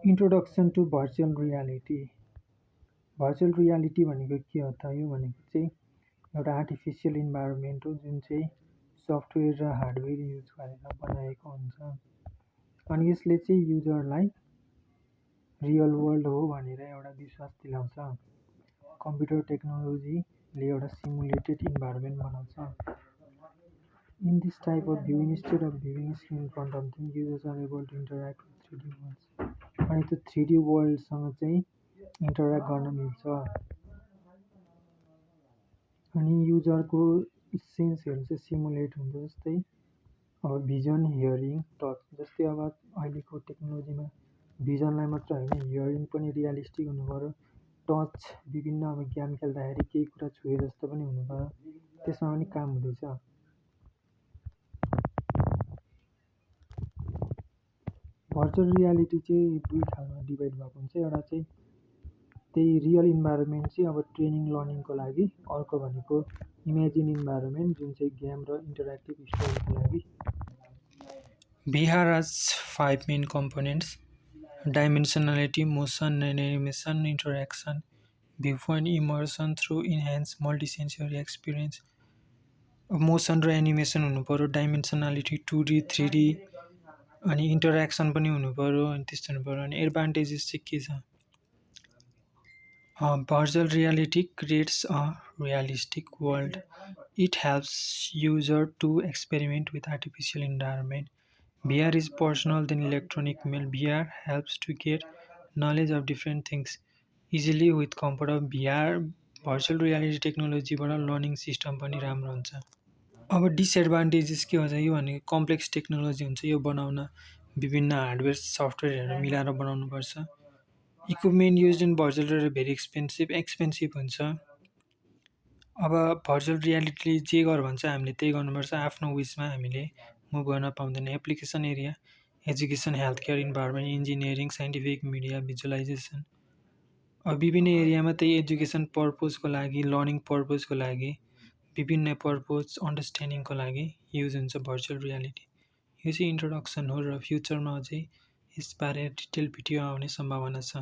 Introduction to virtual reality. Virtual reality भनेको के हो त? यो भनेको चाहिँ एउटा आर्टिफिसियल इन्भाइरोमेन्ट हो जुन चाहिँ सफ्टवेयर र हार्डवेयर युज गरेर बनाएको हुन्छ। अनि यसले चाहिँ युजरलाई रियल वर्ल्ड हो भनेर एउटा विश्वास दिलाउँछ। कम्प्युटर टेक्नोलोजीले एउटा सिमुलेटेड इन्भाइरोमेन्ट बनाउँछ। In this type of view, instead of viewing screen in front of them, users are able to interact with 3D worlds. अनि त्यो 3D वर्ल्डसँग चाहिँ इन्टरेक्ट गर्न मिल्छ। अनि युजरको सेन्सहरू चाहिँ सिमुलेट हुन्छ, जस्तै अब भिजन, हियरिङ, टच। जस्तै अब अहिलेको टेक्नोलोजीमा भिजनलाई मात्र होइन, हियरिङ पनि रियलिस्टिक हुनुपऱ्यो। टच, विभिन्न अब गेम खेल्दाखेरि केही कुरा छुए जस्तो पनि हुनुपऱ्यो, त्यसमा पनि काम हुँदैछ। भर्चुअल रियालिटी चाहिँ दुई खालमा डिभाइड भएको हुन्छ। एउटा चाहिँ त्यही रियल इन्भाइरोमेन्ट चाहिँ अब ट्रेनिङ लर्निङको लागि, अर्को भनेको इमेजिन इन्भाइरोमेन्ट जुन चाहिँ गेम र इन्टरेक्टिभ स्टोरीको लागि। VR has 5 main components: dimensionality, motion and animation, interaction, viewpoint, immersion through enhanced multisensory experience. Motion र एनिमेसन हुनु पऱ्यो, डाइमेन्सनालिटी 2D 3D, अनि इन्टरेक्सन पनि हुनु पऱ्यो, अनि त्यस्तो हुनु पऱ्यो। अनि एडभान्टेजेस चाहिँ के छ? Virtual reality creates a realistic world. It helps user to experiment with artificial environment. VR is personal than electronic mail. VR helps to get knowledge of different things easily with comfort of VR. Virtual reality technology बाट learning system पनि राम्रो हुन्छ। अब disadvantages के हुन्छ? यो भनेको complex technology हुन्छ, यो बनाउन विभिन्न हार्डवेयर सफ्टवेयरहरू मिलाएर बनाउनुपर्छ। Equipment use in virtual reality very expensive हुन्छ। अब भर्चुअल रियालिटीले जे गर भन्छ हामीले त्यही गर्नुपर्छ, आफ्नो विसमा हामीले मुभ गर्न पाउँदैन। Application area, education, health care, environment, engineering, scientific, media, visualisation. अब विभिन्न एरियामा त्यही एजुकेसन पर्पजको लागि, लर्निङ पर्पजको लागि, विभिन्न पर्पज अन्डरस्ट्यान्डिङको लागि युज हुन्छ भर्चुअल रियालिटी। यो चाहिँ इन्ट्रोडक्सन हो र फ्युचरमा अझै यसबारे डिटेल भिडियो आउने सम्भावना छ।